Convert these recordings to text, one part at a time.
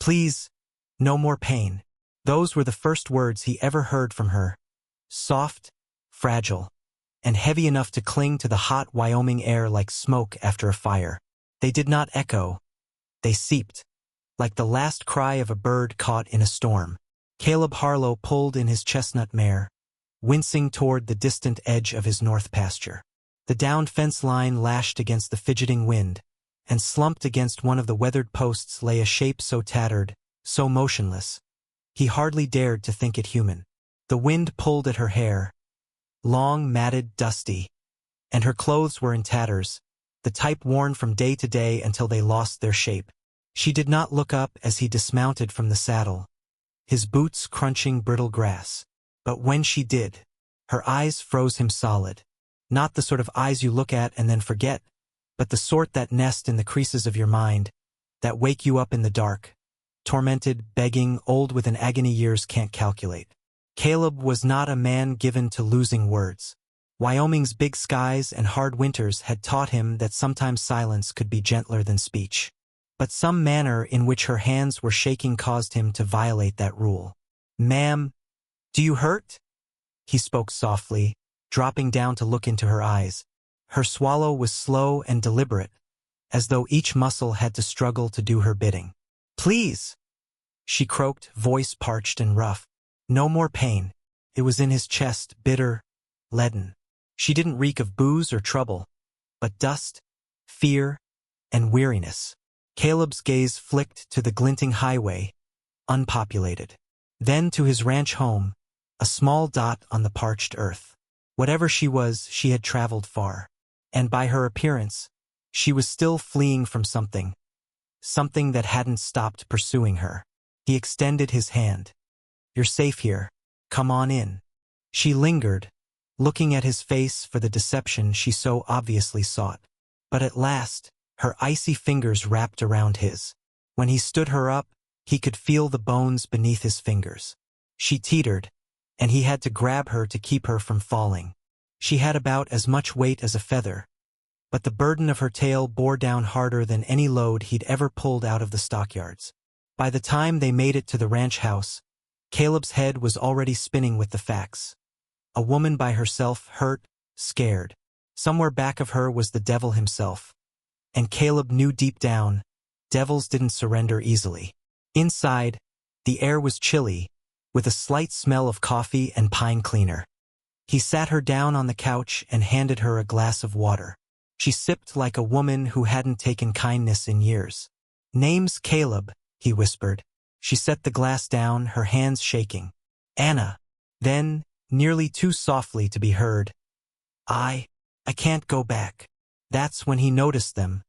Please, no more pain. Those were the first words he ever heard from her. Soft, fragile, and heavy enough to cling to the hot Wyoming air like smoke after a fire. They did not echo. They seeped, like the last cry of a bird caught in a storm. Caleb Harlow pulled in his chestnut mare, wincing toward the distant edge of his north pasture. The downed fence line lashed against the fidgeting wind, and slumped against one of the weathered posts lay a shape so tattered, so motionless. He hardly dared to think it human. The wind pulled at her hair, long, matted, dusty, and her clothes were in tatters, the type worn from day to day until they lost their shape. She did not look up as he dismounted from the saddle, his boots crunching brittle grass. But when she did, her eyes froze him solid. Not the sort of eyes you look at and then forget, but the sort that nest in the creases of your mind, that wake you up in the dark, tormented, begging, old with an agony years can't calculate. Caleb was not a man given to losing words. Wyoming's big skies and hard winters had taught him that sometimes silence could be gentler than speech. But some manner in which her hands were shaking caused him to violate that rule. "Ma'am, do you hurt?" He spoke softly, dropping down to look into her eyes. Her swallow was slow and deliberate, as though each muscle had to struggle to do her bidding. "Please," she croaked, voice parched and rough. No more pain. It was in his chest, bitter, leaden. She didn't reek of booze or trouble, but dust, fear, and weariness. Caleb's gaze flicked to the glinting highway, unpopulated. Then to his ranch home, a small dot on the parched earth. Whatever she was, she had traveled far. And by her appearance, she was still fleeing from something that hadn't stopped pursuing her. He extended his hand. "You're safe here. Come on in." She lingered, looking at his face for the deception she so obviously sought. But at last, her icy fingers wrapped around his. When he stood her up, he could feel the bones beneath his fingers. She teetered, and he had to grab her to keep her from falling. She had about as much weight as a feather, but the burden of her tail bore down harder than any load he'd ever pulled out of the stockyards. By the time they made it to the ranch house, Caleb's head was already spinning with the facts. A woman by herself, hurt, scared. Somewhere back of her was the devil himself. And Caleb knew deep down, devils didn't surrender easily. Inside, the air was chilly, with a slight smell of coffee and pine cleaner. He sat her down on the couch and handed her a glass of water. She sipped like a woman who hadn't taken kindness in years. "Name's Caleb," he whispered. She set the glass down, her hands shaking. "Anna." Then, nearly too softly to be heard, I can't go back." That's when he noticed them.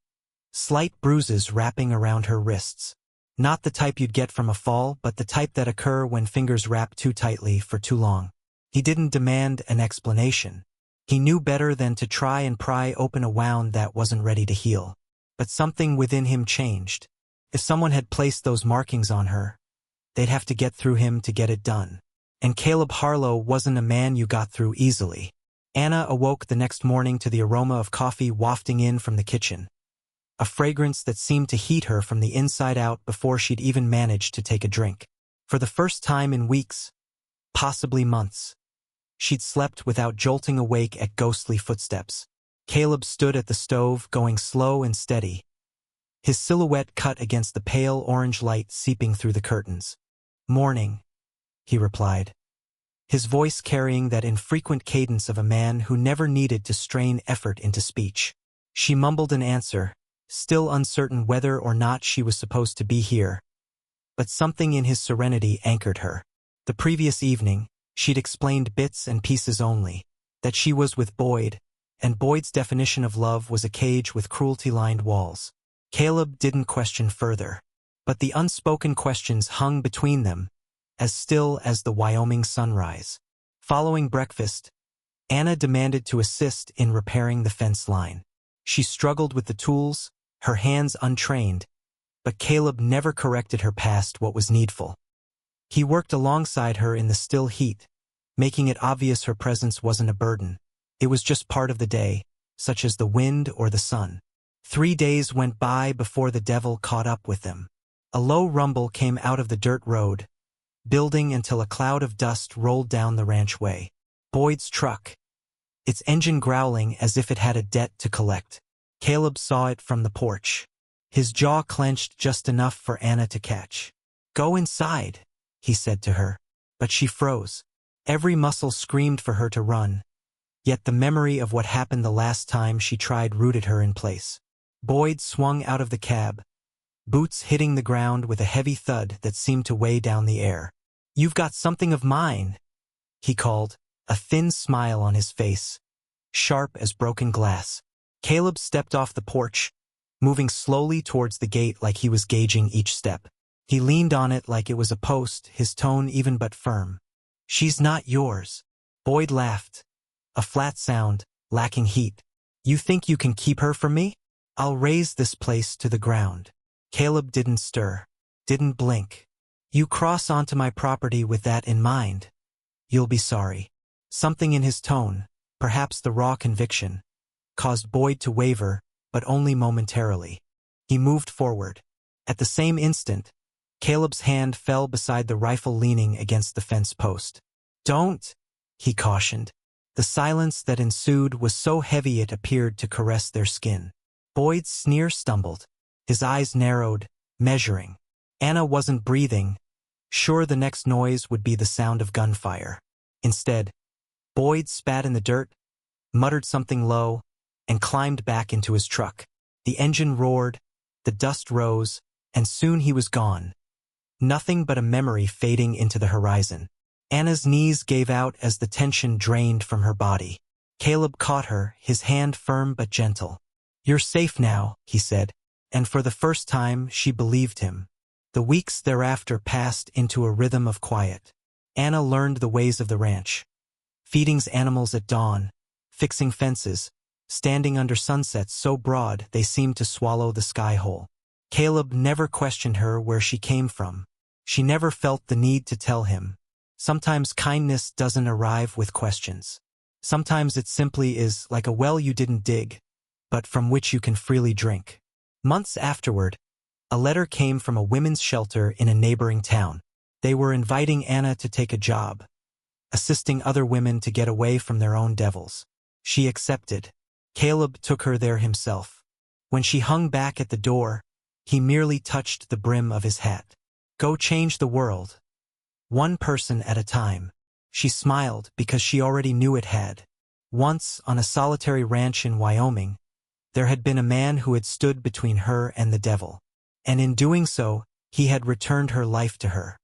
Slight bruises wrapping around her wrists. Not the type you'd get from a fall, but the type that occur when fingers wrap too tightly for too long. He didn't demand an explanation. He knew better than to try and pry open a wound that wasn't ready to heal. But something within him changed. If someone had placed those markings on her, they'd have to get through him to get it done. And Caleb Harlow wasn't a man you got through easily. Anna awoke the next morning to the aroma of coffee wafting in from the kitchen. A fragrance that seemed to heat her from the inside out before she'd even managed to take a drink. For the first time in weeks, possibly months, she'd slept without jolting awake at ghostly footsteps. Caleb stood at the stove, going slow and steady, his silhouette cut against the pale orange light seeping through the curtains. "Morning," he replied, his voice carrying that infrequent cadence of a man who never needed to strain effort into speech. She mumbled an answer, still uncertain whether or not she was supposed to be here. But something in his serenity anchored her. The previous evening, she'd explained bits and pieces only, that she was with Boyd, and Boyd's definition of love was a cage with cruelty-lined walls. Caleb didn't question further, but the unspoken questions hung between them, as still as the Wyoming sunrise. Following breakfast, Anna demanded to assist in repairing the fence line. She struggled with the tools, her hands untrained, but Caleb never corrected her past what was needful. He worked alongside her in the still heat, making it obvious her presence wasn't a burden. It was just part of the day, such as the wind or the sun. 3 days went by before the devil caught up with them. A low rumble came out of the dirt road, building until a cloud of dust rolled down the ranchway. Boyd's truck, its engine growling as if it had a debt to collect. Caleb saw it from the porch. His jaw clenched just enough for Anna to catch. "Go inside," he said to her. But she froze. Every muscle screamed for her to run. Yet the memory of what happened the last time she tried rooted her in place. Boyd swung out of the cab, boots hitting the ground with a heavy thud that seemed to weigh down the air. "You've got something of mine," he called, a thin smile on his face, sharp as broken glass. Caleb stepped off the porch, moving slowly towards the gate like he was gauging each step. He leaned on it like it was a post, his tone even but firm. "She's not yours." Boyd laughed, a flat sound, lacking heat. "You think you can keep her from me? I'll raze this place to the ground." Caleb didn't stir, didn't blink. "You cross onto my property with that in mind, you'll be sorry." Something in his tone, perhaps the raw conviction, caused Boyd to waver, but only momentarily. He moved forward. At the same instant, Caleb's hand fell beside the rifle leaning against the fence post. "Don't," he cautioned. The silence that ensued was so heavy it appeared to caress their skin. Boyd's sneer stumbled. His eyes narrowed, measuring. Anna wasn't breathing. Sure, the next noise would be the sound of gunfire. Instead, Boyd spat in the dirt, muttered something low, and climbed back into his truck. The engine roared, the dust rose, and soon he was gone. Nothing but a memory fading into the horizon. Anna's knees gave out as the tension drained from her body. Caleb caught her, his hand firm but gentle. "You're safe now," he said, and for the first time she believed him. The weeks thereafter passed into a rhythm of quiet. Anna learned the ways of the ranch. Feeding animals at dawn, fixing fences, standing under sunsets so broad they seemed to swallow the sky whole. Caleb never questioned her where she came from. She never felt the need to tell him. Sometimes kindness doesn't arrive with questions. Sometimes it simply is like a well you didn't dig, but from which you can freely drink. Months afterward, a letter came from a women's shelter in a neighboring town. They were inviting Anna to take a job, assisting other women to get away from their own devils. She accepted. Caleb took her there himself. When she hung back at the door, he merely touched the brim of his hat. "Go change the world, one person at a time." She smiled because she already knew it had. Once, on a solitary ranch in Wyoming, there had been a man who had stood between her and the devil. And in doing so, he had returned her life to her.